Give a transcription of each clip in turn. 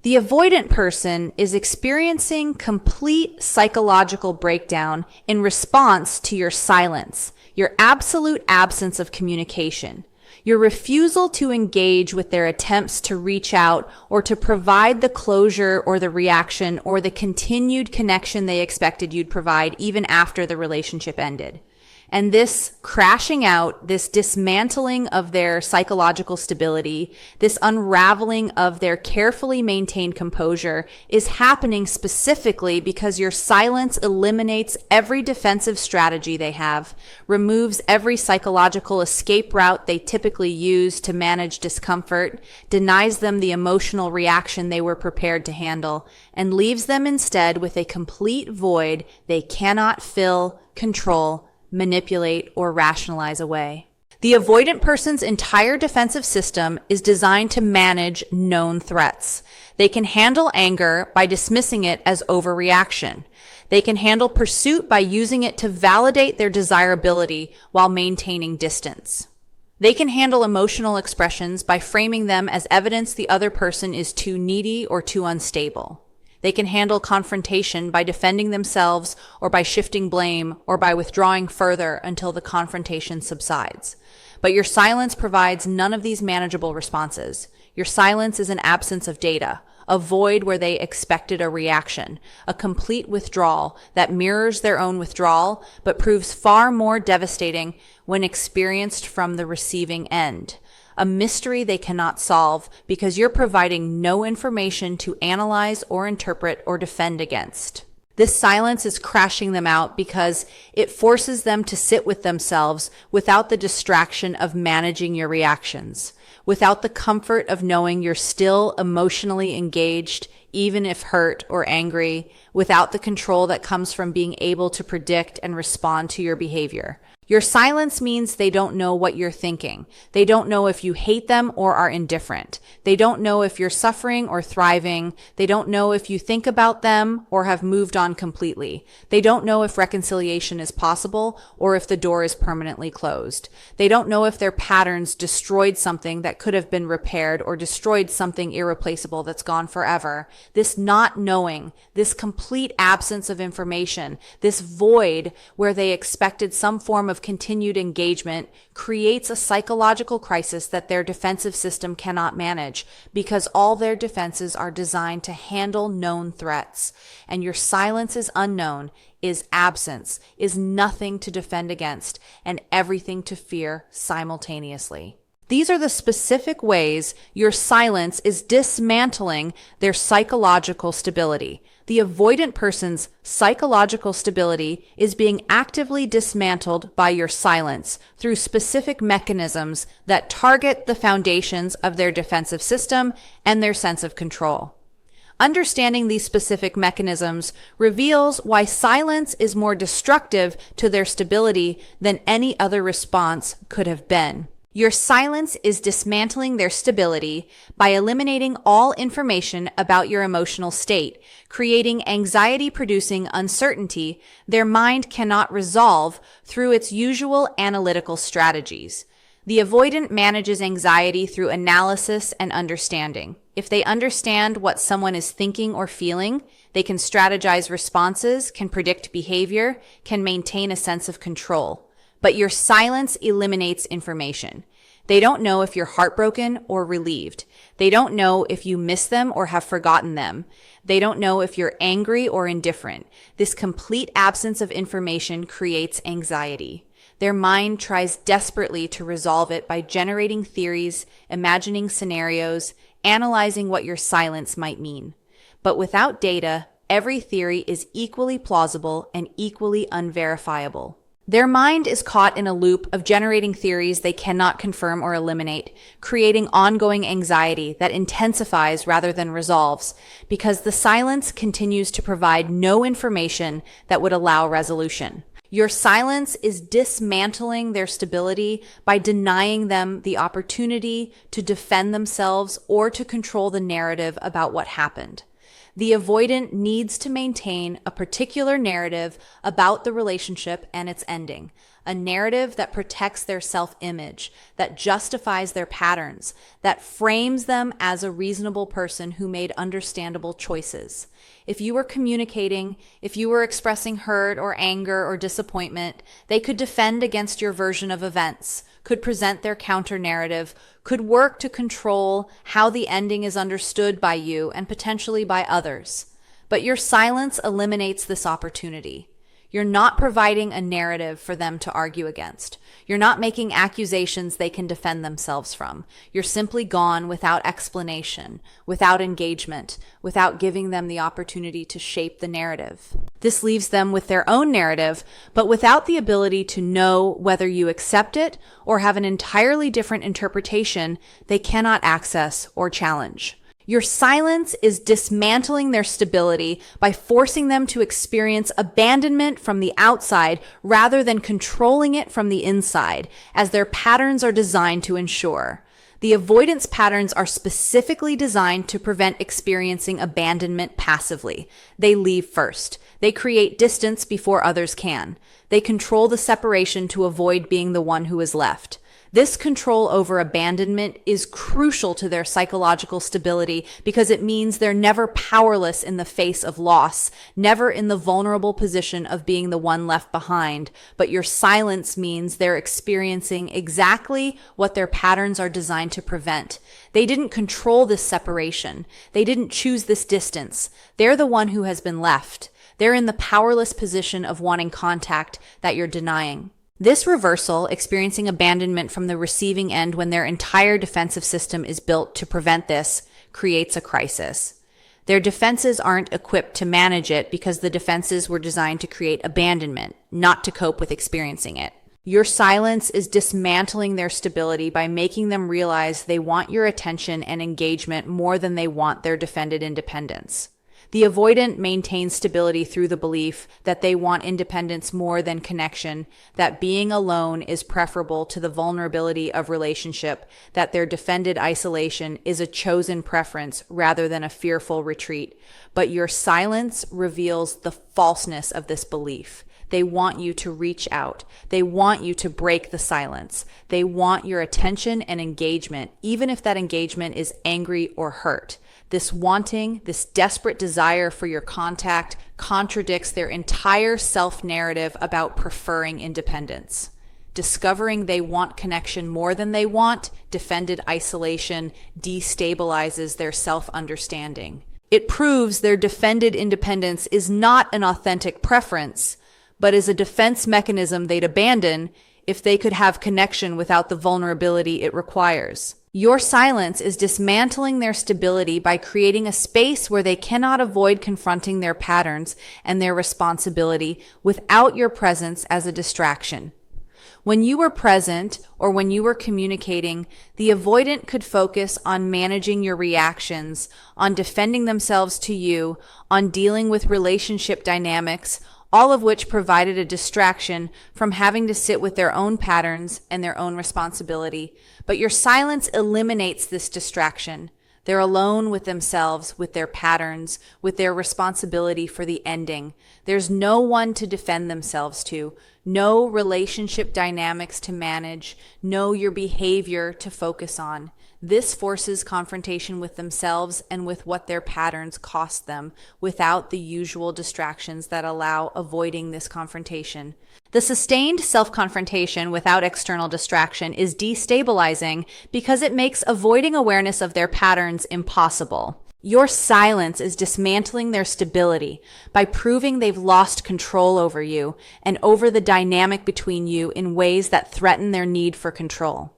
The avoidant person is experiencing complete psychological breakdown in response to your silence, your absolute absence of communication, your refusal to engage with their attempts to reach out or to provide the closure or the reaction or the continued connection they expected you'd provide even after the relationship ended. And this crashing out, this dismantling of their psychological stability, this unraveling of their carefully maintained composure is happening specifically because your silence eliminates every defensive strategy they have, removes every psychological escape route they typically use to manage discomfort, denies them the emotional reaction they were prepared to handle, and leaves them instead with a complete void they cannot fill, control, manipulate, or rationalize away. The avoidant person's entire defensive system is designed to manage known threats. They can handle anger by dismissing it as overreaction. They can handle pursuit by using it to validate their desirability while maintaining distance. They can handle emotional expressions by framing them as evidence the other person is too needy or too unstable. They can handle confrontation by defending themselves or by shifting blame or by withdrawing further until the confrontation subsides. But your silence provides none of these manageable responses. Your silence is an absence of data, a void where they expected a reaction, a complete withdrawal that mirrors their own withdrawal but proves far more devastating when experienced from the receiving end. A mystery they cannot solve because you're providing no information to analyze or interpret or defend against. This silence is crashing them out because it forces them to sit with themselves without the distraction of managing your reactions, without the comfort of knowing you're still emotionally engaged, even if hurt or angry, without the control that comes from being able to predict and respond to your behavior. Your silence means they don't know what you're thinking. They don't know if you hate them or are indifferent. They don't know if you're suffering or thriving. They don't know if you think about them or have moved on completely. They don't know if reconciliation is possible or if the door is permanently closed. They don't know if their patterns destroyed something that could have been repaired or destroyed something irreplaceable that's gone forever. This not knowing, this complete absence of information, this void where they expected some form of continued engagement creates a psychological crisis that their defensive system cannot manage because all their defenses are designed to handle known threats. And your silence is unknown, is absence, is nothing to defend against, and everything to fear simultaneously. These are the specific ways your silence is dismantling their psychological stability. The avoidant person's psychological stability is being actively dismantled by your silence through specific mechanisms that target the foundations of their defensive system and their sense of control. Understanding these specific mechanisms reveals why silence is more destructive to their stability than any other response could have been. Your silence is dismantling their stability by eliminating all information about your emotional state, creating anxiety-producing uncertainty their mind cannot resolve through its usual analytical strategies. The avoidant manages anxiety through analysis and understanding. If they understand what someone is thinking or feeling, they can strategize responses, can predict behavior, can maintain a sense of control. But your silence eliminates information. They don't know if you're heartbroken or relieved. They don't know if you miss them or have forgotten them. They don't know if you're angry or indifferent. This complete absence of information creates anxiety. Their mind tries desperately to resolve it by generating theories, imagining scenarios, analyzing what your silence might mean. But without data, every theory is equally plausible and equally unverifiable. Their mind is caught in a loop of generating theories they cannot confirm or eliminate, creating ongoing anxiety that intensifies rather than resolves, because the silence continues to provide no information that would allow resolution. Your silence is dismantling their stability by denying them the opportunity to defend themselves or to control the narrative about what happened. The avoidant needs to maintain a particular narrative about the relationship and its ending, a narrative that protects their self-image, that justifies their patterns, that frames them as a reasonable person who made understandable choices. If you were communicating, if you were expressing hurt or anger or disappointment, they could defend against your version of events, could present their counter-narrative, could work to control how the ending is understood by you and potentially by others. But your silence eliminates this opportunity. You're not providing a narrative for them to argue against. You're not making accusations they can defend themselves from. You're simply gone without explanation, without engagement, without giving them the opportunity to shape the narrative. This leaves them with their own narrative, but without the ability to know whether you accept it or have an entirely different interpretation they cannot access or challenge. Your silence is dismantling their stability by forcing them to experience abandonment from the outside rather than controlling it from the inside, as their patterns are designed to ensure. The avoidance patterns are specifically designed to prevent experiencing abandonment passively. They leave first. They create distance before others can. They control the separation to avoid being the one who is left. This control over abandonment is crucial to their psychological stability because it means they're never powerless in the face of loss, never in the vulnerable position of being the one left behind. But your silence means they're experiencing exactly what their patterns are designed to prevent. They didn't control this separation. They didn't choose this distance. They're the one who has been left. They're in the powerless position of wanting contact that you're denying. This reversal, experiencing abandonment from the receiving end when their entire defensive system is built to prevent this, creates a crisis. Their defenses aren't equipped to manage it because the defenses were designed to create abandonment, not to cope with experiencing it. Your silence is dismantling their stability by making them realize they want your attention and engagement more than they want their defended independence. The avoidant maintains stability through the belief that they want independence more than connection, that being alone is preferable to the vulnerability of relationship, that their defended isolation is a chosen preference rather than a fearful retreat. But your silence reveals the falseness of this belief. They want you to reach out. They want you to break the silence. They want your attention and engagement, even if that engagement is angry or hurt. This wanting, this desperate desire for your contact contradicts their entire self-narrative about preferring independence. Discovering they want connection more than they want defended isolation destabilizes their self-understanding. It proves their defended independence is not an authentic preference, but is a defense mechanism they'd abandon if they could have connection without the vulnerability it requires. Your silence is dismantling their stability by creating a space where they cannot avoid confronting their patterns and their responsibility without your presence as a distraction. When you were present or when you were communicating, the avoidant could focus on managing your reactions, on defending themselves to you, on dealing with relationship dynamics, all of which provided a distraction from having to sit with their own patterns and their own responsibility. But your silence eliminates this distraction. They're alone with themselves, with their patterns, with their responsibility for the ending. There's no one to defend themselves to, no relationship dynamics to manage, no your behavior to focus on. This forces confrontation with themselves and with what their patterns cost them without the usual distractions that allow avoiding this confrontation. The sustained self-confrontation without external distraction is destabilizing because it makes avoiding awareness of their patterns impossible. Your silence is dismantling their stability by proving they've lost control over you and over the dynamic between you in ways that threaten their need for control.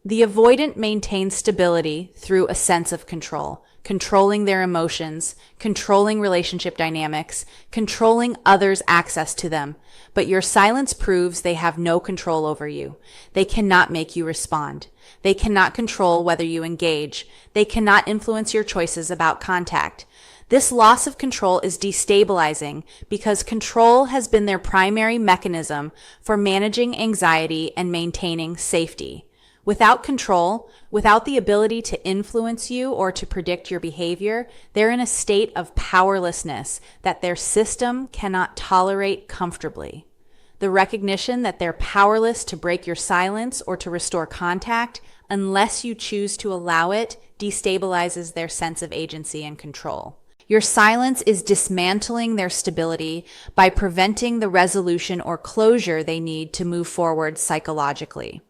The avoidant maintains stability through a sense of control, controlling their emotions, controlling relationship dynamics, controlling others' access to them. But your silence proves they have no control over you. They cannot make you respond. They cannot control whether you engage. They cannot influence your choices about contact. This loss of control is destabilizing because control has been their primary mechanism for managing anxiety and maintaining safety. Without control, without the ability to influence you or to predict your behavior, they're in a state of powerlessness that their system cannot tolerate comfortably. The recognition that they're powerless to break your silence or to restore contact unless you choose to allow it destabilizes their sense of agency and control. Your silence is dismantling their stability by preventing the resolution or closure they need to move forward psychologically.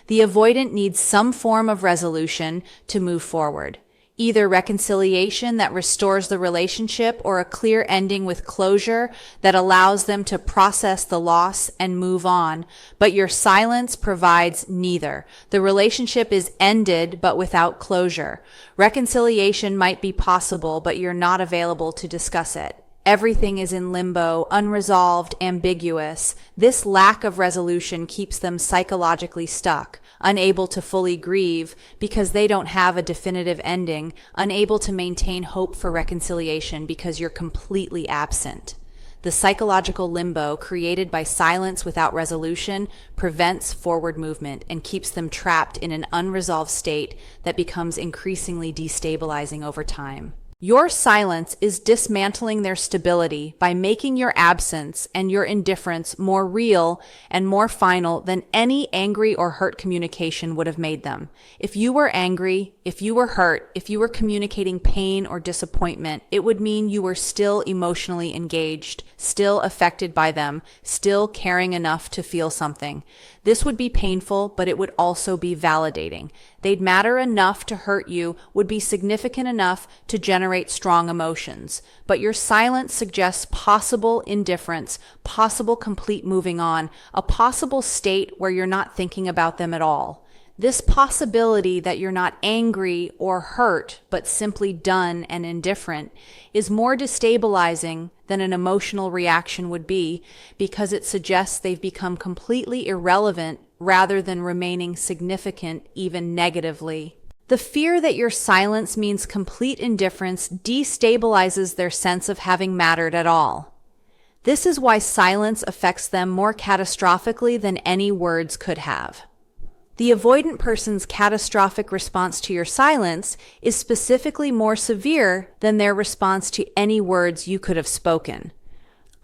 The avoidant needs some form of resolution to move forward, either reconciliation that restores the relationship or a clear ending with closure that allows them to process the loss and move on. But your silence provides neither. The relationship is ended but without closure. Reconciliation might be possible, but you're not available to discuss it. Everything is in limbo, unresolved, ambiguous. This lack of resolution keeps them psychologically stuck, unable to fully grieve because they don't have a definitive ending, unable to maintain hope for reconciliation because you're completely absent. The psychological limbo created by silence without resolution prevents forward movement and keeps them trapped in an unresolved state that becomes increasingly destabilizing over time. Your silence is dismantling their stability by making your absence and your indifference more real and more final than any angry or hurt communication would have made them. If you were angry, if you were hurt, if you were communicating pain or disappointment, it would mean you were still emotionally engaged, still affected by them, still caring enough to feel something. This would be painful, but it would also be validating. They'd matter enough to hurt you, would be significant enough to generate strong emotions. But your silence suggests possible indifference, possible complete moving on, a possible state where you're not thinking about them at all. This possibility that you're not angry or hurt, but simply done and indifferent, is more destabilizing than an emotional reaction would be because it suggests they've become completely irrelevant rather than remaining significant, even negatively. The fear that your silence means complete indifference destabilizes their sense of having mattered at all. This is why silence affects them more catastrophically than any words could have. The avoidant person's catastrophic response to your silence is specifically more severe than their response to any words you could have spoken.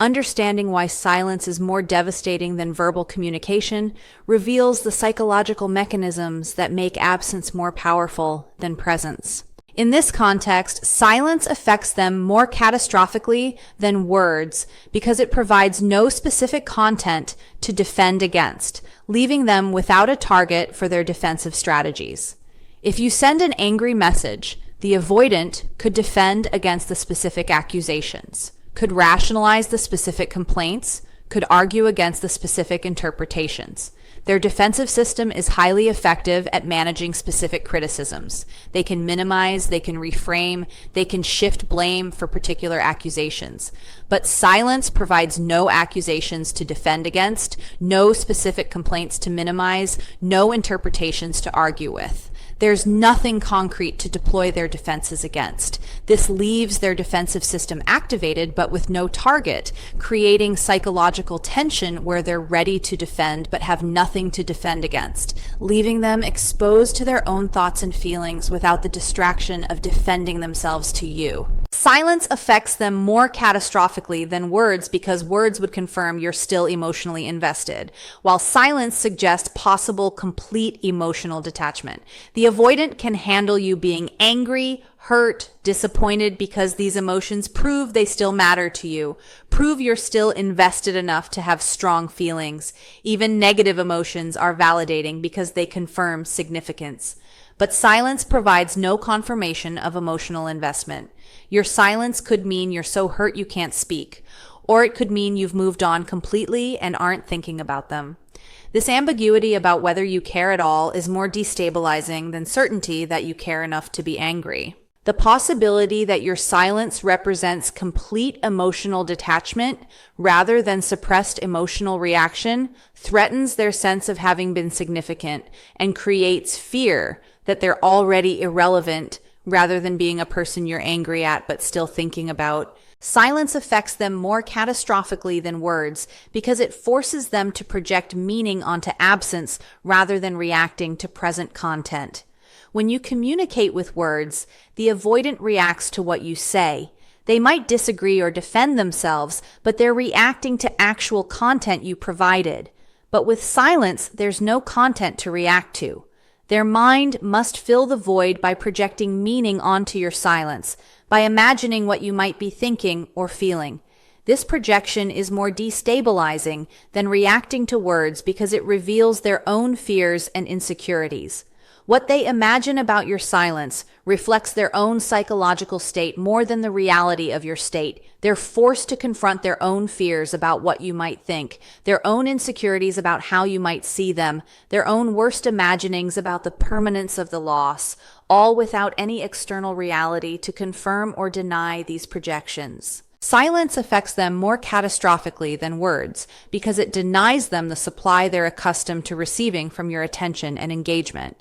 Understanding why silence is more devastating than verbal communication reveals the psychological mechanisms that make absence more powerful than presence. In this context, silence affects them more catastrophically than words because it provides no specific content to defend against, leaving them without a target for their defensive strategies. If you send an angry message, the avoidant could defend against the specific accusations, could rationalize the specific complaints, could argue against the specific interpretations. Their defensive system is highly effective at managing specific criticisms. They can minimize, they can reframe, they can shift blame for particular accusations. But silence provides no accusations to defend against, no specific complaints to minimize, no interpretations to argue with. There's nothing concrete to deploy their defenses against. This leaves their defensive system activated but with no target, creating psychological tension where they're ready to defend but have nothing to defend against, leaving them exposed to their own thoughts and feelings without the distraction of defending themselves to you. Silence affects them more catastrophically than words because words would confirm you're still emotionally invested, while silence suggests possible complete emotional detachment. The avoidant can handle you being angry, hurt, disappointed because these emotions prove they still matter to you, prove you're still invested enough to have strong feelings. Even negative emotions are validating because they confirm significance. But silence provides no confirmation of emotional investment. Your silence could mean you're so hurt you can't speak, or it could mean you've moved on completely and aren't thinking about them. This ambiguity about whether you care at all is more destabilizing than certainty that you care enough to be angry. The possibility that your silence represents complete emotional detachment rather than suppressed emotional reaction threatens their sense of having been significant and creates fear that they're already irrelevant rather than being a person you're angry at but still thinking about. Silence affects them more catastrophically than words because it forces them to project meaning onto absence rather than reacting to present content. When you communicate with words, the avoidant reacts to what you say. They might disagree or defend themselves, but they're reacting to actual content you provided. But with silence, there's no content to react to. Their mind must fill the void by projecting meaning onto your silence, by imagining what you might be thinking or feeling. This projection is more destabilizing than reacting to words because it reveals their own fears and insecurities. What they imagine about your silence reflects their own psychological state more than the reality of your state. They're forced to confront their own fears about what you might think, their own insecurities about how you might see them, their own worst imaginings about the permanence of the loss, all without any external reality to confirm or deny these projections. Silence affects them more catastrophically than words because it denies them the supply they're accustomed to receiving from your attention and engagement.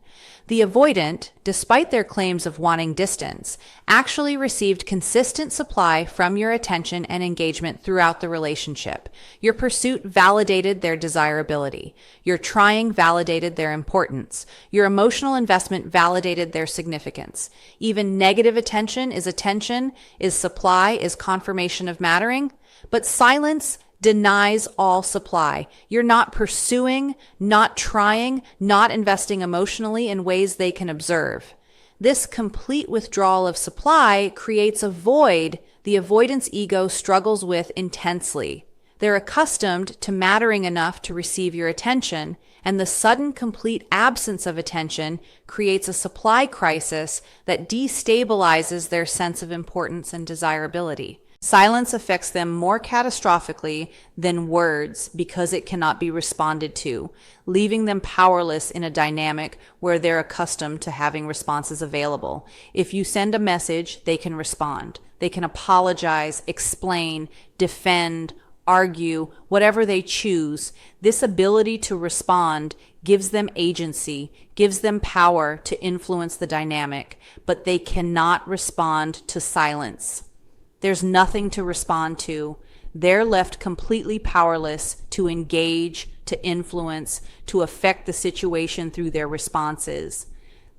The avoidant, despite their claims of wanting distance, actually received consistent supply from your attention and engagement throughout the relationship. Your pursuit validated their desirability. Your trying validated their importance. Your emotional investment validated their significance. Even negative attention, is supply, is confirmation of mattering. But silence denies all supply. You're not pursuing, not trying, not investing emotionally in ways they can observe. This complete withdrawal of supply creates a void the avoidance ego struggles with intensely. They're accustomed to mattering enough to receive your attention, and the sudden complete absence of attention creates a supply crisis that destabilizes their sense of importance and desirability. Silence affects them more catastrophically than words because it cannot be responded to, leaving them powerless in a dynamic where they're accustomed to having responses available. If you send a message, they can respond. They can apologize, explain, defend, argue, whatever they choose. This ability to respond gives them agency, gives them power to influence the dynamic, but they cannot respond to silence. There's nothing to respond to. They're left completely powerless to engage, to influence, to affect the situation through their responses.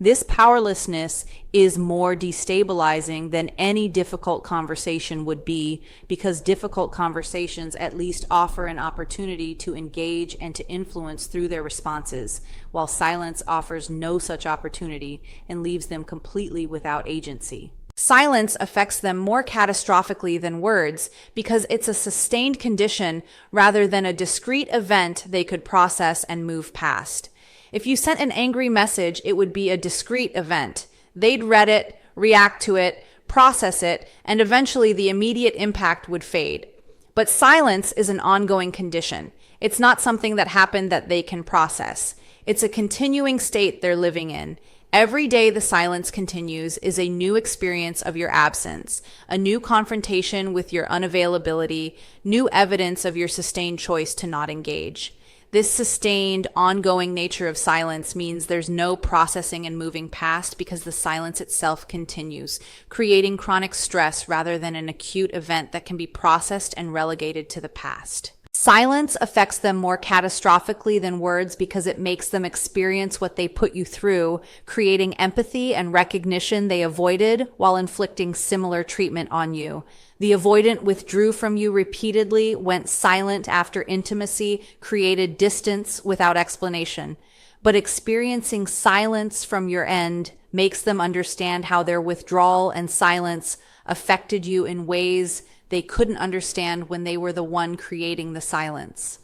This powerlessness is more destabilizing than any difficult conversation would be because difficult conversations at least offer an opportunity to engage and to influence through their responses, while silence offers no such opportunity and leaves them completely without agency. Silence affects them more catastrophically than words because it's a sustained condition rather than a discrete event they could process and move past. If you sent an angry message, it would be a discrete event. They'd read it, react to it, process it, and eventually the immediate impact would fade. But silence is an ongoing condition. It's not something that happened that they can process. It's a continuing state they're living in. Every day the silence continues is a new experience of your absence, a new confrontation with your unavailability, new evidence of your sustained choice to not engage. This sustained, ongoing nature of silence means there's no processing and moving past because the silence itself continues, creating chronic stress rather than an acute event that can be processed and relegated to the past. Silence affects them more catastrophically than words because it makes them experience what they put you through, creating empathy and recognition they avoided while inflicting similar treatment on you. The avoidant withdrew from you repeatedly, went silent after intimacy, created distance without explanation. But experiencing silence from your end makes them understand how their withdrawal and silence affected you in ways they couldn't understand when they were the one creating the silence.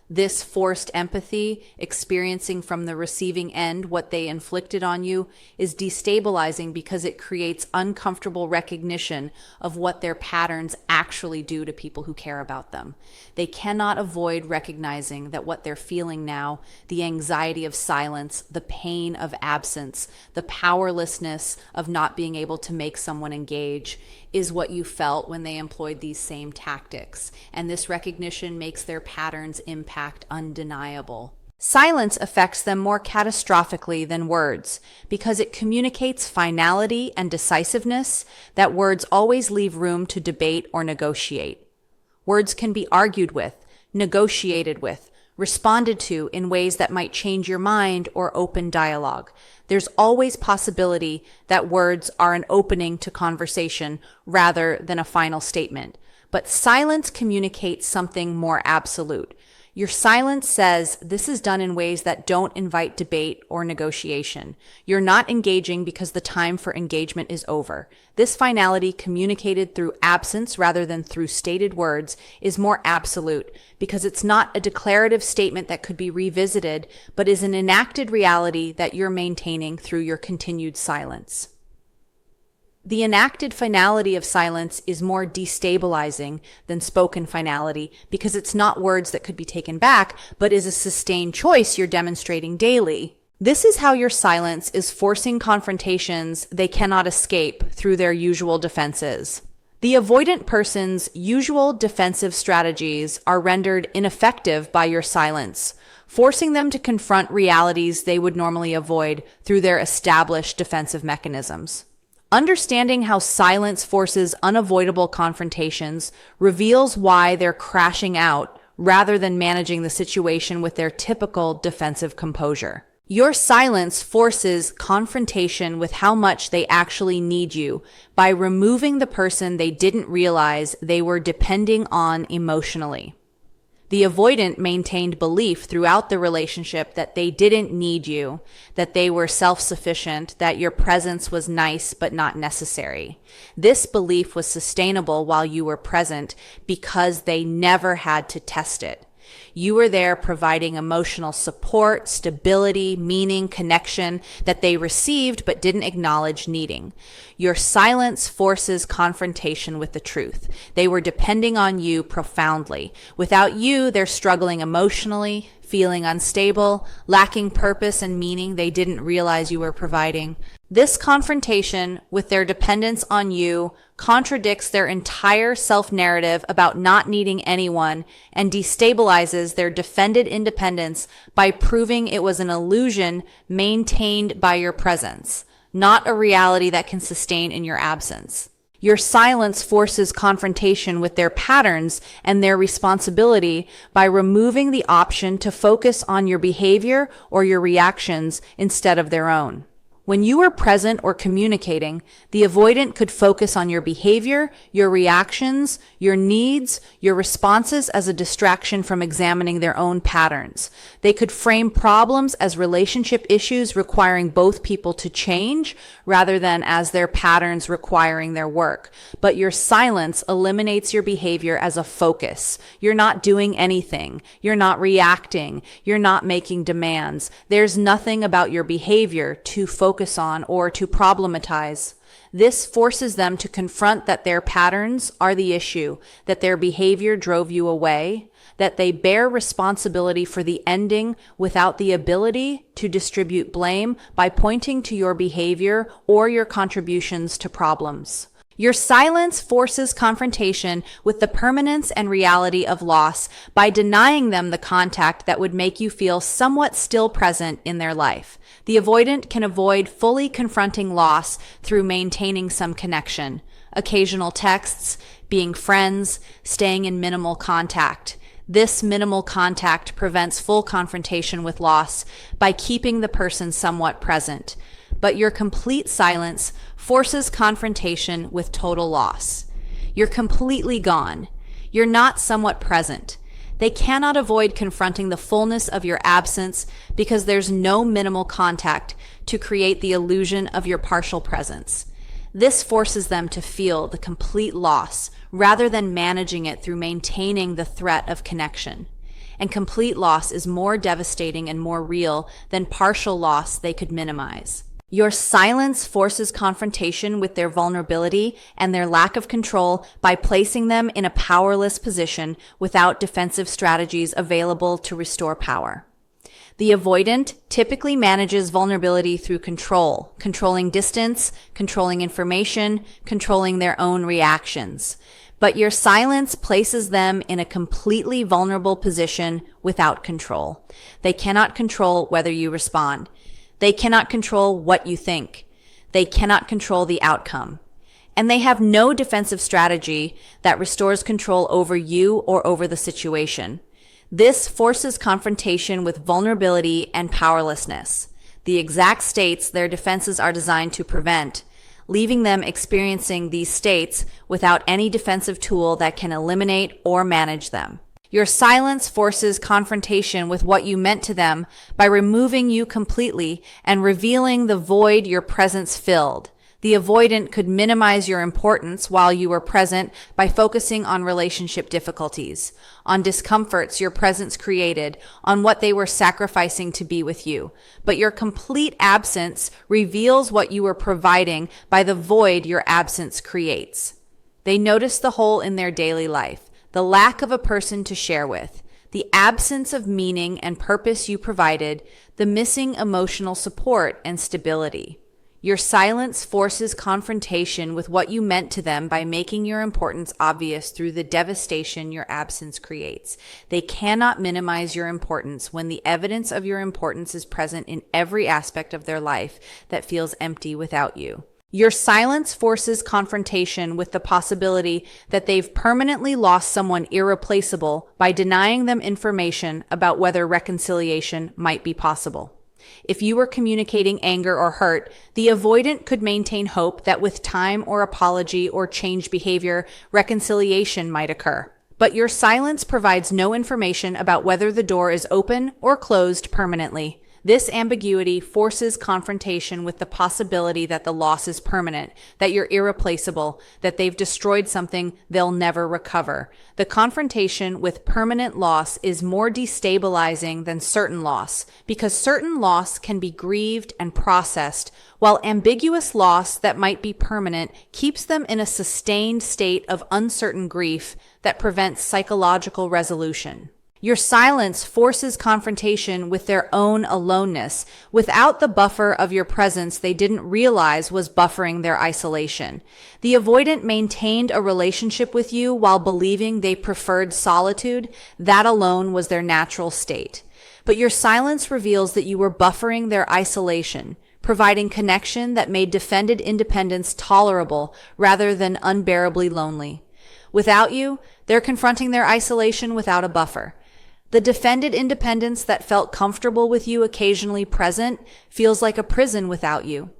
This forced empathy, experiencing from the receiving end what they inflicted on you, is destabilizing because it creates uncomfortable recognition of what their patterns actually do to people who care about them. They cannot avoid recognizing that what they're feeling now, the anxiety of silence, the pain of absence, the powerlessness of not being able to make someone engage, is what you felt when they employed these same tactics. And this recognition makes their patterns impact undeniable. Silence affects them more catastrophically than words because it communicates finality and decisiveness that words always leave room to debate or negotiate. Words can be argued with, negotiated with, responded to in ways that might change your mind or open dialogue. There's always possibility that words are an opening to conversation rather than a final statement. But silence communicates something more absolute. Your silence says this is done in ways that don't invite debate or negotiation. You're not engaging because the time for engagement is over. This finality, communicated through absence rather than through stated words, is more absolute because it's not a declarative statement that could be revisited, but is an enacted reality that you're maintaining through your continued silence. The enacted finality of silence is more destabilizing than spoken finality because it's not words that could be taken back, but is a sustained choice you're demonstrating daily. This is how your silence is forcing confrontations they cannot escape through their usual defenses. The avoidant person's usual defensive strategies are rendered ineffective by your silence, forcing them to confront realities they would normally avoid through their established defensive mechanisms. Understanding how silence forces unavoidable confrontations reveals why they're crashing out rather than managing the situation with their typical defensive composure. Your silence forces confrontation with how much they actually need you by removing the person they didn't realize they were depending on emotionally. The avoidant maintained belief throughout the relationship that they didn't need you, that they were self-sufficient, that your presence was nice but not necessary. This belief was sustainable while you were present because they never had to test it. You were there providing emotional support, stability, meaning, connection that they received but didn't acknowledge needing. Your silence forces confrontation with the truth. They were depending on you profoundly. Without you, they're struggling emotionally, feeling unstable, lacking purpose and meaning they didn't realize you were providing. This confrontation with their dependence on you contradicts their entire self-narrative about not needing anyone and destabilizes their defended independence by proving it was an illusion maintained by your presence, not a reality that can sustain in your absence. Your silence forces confrontation with their patterns and their responsibility by removing the option to focus on your behavior or your reactions instead of their own. When you are present or communicating, the avoidant could focus on your behavior, your reactions, your needs, your responses as a distraction from examining their own patterns. They could frame problems as relationship issues requiring both people to change rather than as their patterns requiring their work. But your silence eliminates your behavior as a focus. You're not doing anything. You're not reacting. You're not making demands. There's nothing about your behavior to focus on or to problematize. This forces them to confront that their patterns are the issue, that their behavior drove you away, that they bear responsibility for the ending without the ability to distribute blame by pointing to your behavior or your contributions to problems. Your silence forces confrontation with the permanence and reality of loss by denying them the contact that would make you feel somewhat still present in their life. The avoidant can avoid fully confronting loss through maintaining some connection, occasional texts, being friends, staying in minimal contact. This minimal contact prevents full confrontation with loss by keeping the person somewhat present. But your complete silence forces confrontation with total loss. You're completely gone. You're not somewhat present. They cannot avoid confronting the fullness of your absence because there's no minimal contact to create the illusion of your partial presence. This forces them to feel the complete loss rather than managing it through maintaining the threat of connection. And complete loss is more devastating and more real than partial loss they could minimize. Your silence forces confrontation with their vulnerability and their lack of control by placing them in a powerless position without defensive strategies available to restore power. The avoidant typically manages vulnerability through control, controlling distance, controlling information, controlling their own reactions. But your silence places them in a completely vulnerable position without control. They cannot control whether you respond. They cannot control what you think. They cannot control the outcome. And they have no defensive strategy that restores control over you or over the situation. This forces confrontation with vulnerability and powerlessness, the exact states their defenses are designed to prevent, leaving them experiencing these states without any defensive tool that can eliminate or manage them. Your silence forces confrontation with what you meant to them by removing you completely and revealing the void your presence filled. The avoidant could minimize your importance while you were present by focusing on relationship difficulties, on discomforts your presence created, on what they were sacrificing to be with you. But your complete absence reveals what you were providing by the void your absence creates. They notice the hole in their daily life, the lack of a person to share with, the absence of meaning and purpose you provided, the missing emotional support and stability. Your silence forces confrontation with what you meant to them by making your importance obvious through the devastation your absence creates. They cannot minimize your importance when the evidence of your importance is present in every aspect of their life that feels empty without you. Your silence forces confrontation with the possibility that they've permanently lost someone irreplaceable by denying them information about whether reconciliation might be possible. If you were communicating anger or hurt, the avoidant could maintain hope that with time or apology or changed behavior, reconciliation might occur. But your silence provides no information about whether the door is open or closed permanently. This ambiguity forces confrontation with the possibility that the loss is permanent, that you're irreplaceable, that they've destroyed something they'll never recover. The confrontation with permanent loss is more destabilizing than certain loss, because certain loss can be grieved and processed, while ambiguous loss that might be permanent keeps them in a sustained state of uncertain grief that prevents psychological resolution. Your silence forces confrontation with their own aloneness, without the buffer of your presence they didn't realize was buffering their isolation. The avoidant maintained a relationship with you while believing they preferred solitude. That alone was their natural state. But your silence reveals that you were buffering their isolation, providing connection that made defended independence tolerable rather than unbearably lonely. Without you, they're confronting their isolation without a buffer. The defended independence that felt comfortable with you occasionally present feels like a prison without you.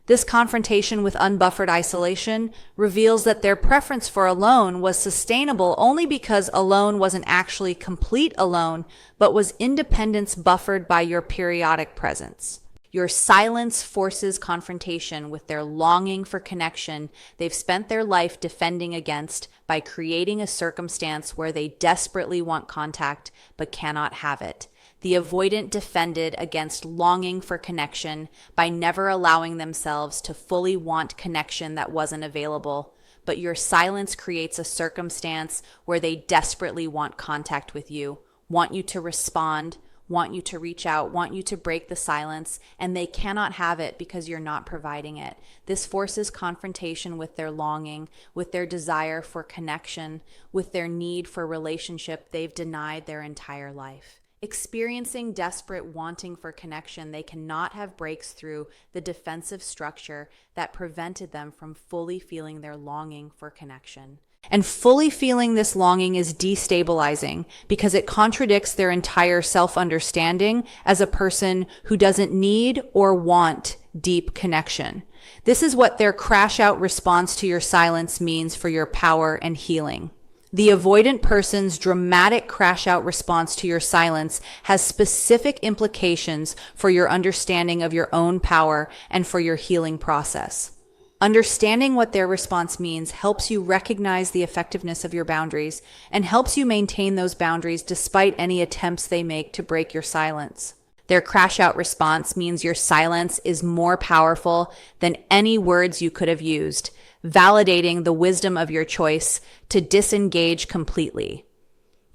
This confrontation with unbuffered isolation reveals that their preference for alone was sustainable only because alone wasn't actually complete alone, but was independence buffered by your periodic presence. Your silence forces confrontation with their longing for connection they've spent their life defending against by creating a circumstance where they desperately want contact but cannot have it. The avoidant defended against longing for connection by never allowing themselves to fully want connection that wasn't available. But your silence creates a circumstance where they desperately want contact with you, want you to respond, want you to reach out, want you to break the silence, and they cannot have it because you're not providing it. This forces confrontation with their longing, with their desire for connection, with their need for relationship they've denied their entire life. Experiencing desperate wanting for connection, they cannot have breaks through the defensive structure that prevented them from fully feeling their longing for connection. And fully feeling this longing is destabilizing because it contradicts their entire self-understanding as a person who doesn't need or want deep connection. This is what their crash-out response to your silence means for your power and healing. The avoidant person's dramatic crash-out response to your silence has specific implications for your understanding of your own power and for your healing process. Understanding what their response means helps you recognize the effectiveness of your boundaries and helps you maintain those boundaries despite any attempts they make to break your silence. Their crash-out response means your silence is more powerful than any words you could have used, validating the wisdom of your choice to disengage completely.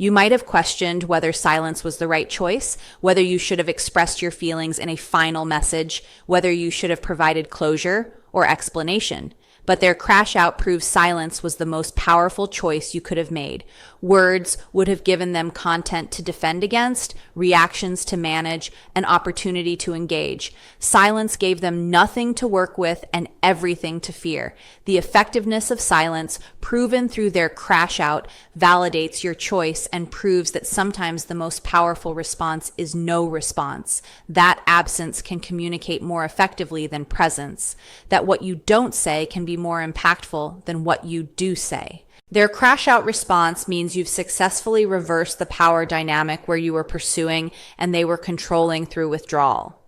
You might have questioned whether silence was the right choice, whether you should have expressed your feelings in a final message, whether you should have provided closure or explanation. But their crash out proves silence was the most powerful choice you could have made. Words would have given them content to defend against, reactions to manage, an opportunity to engage. Silence gave them nothing to work with and everything to fear. The effectiveness of silence, proven through their crash out, validates your choice and proves that sometimes the most powerful response is no response. That absence can communicate more effectively than presence. That what you don't say can be more impactful than what you do say. Their crash out response means you've successfully reversed the power dynamic where you were pursuing and they were controlling through withdrawal.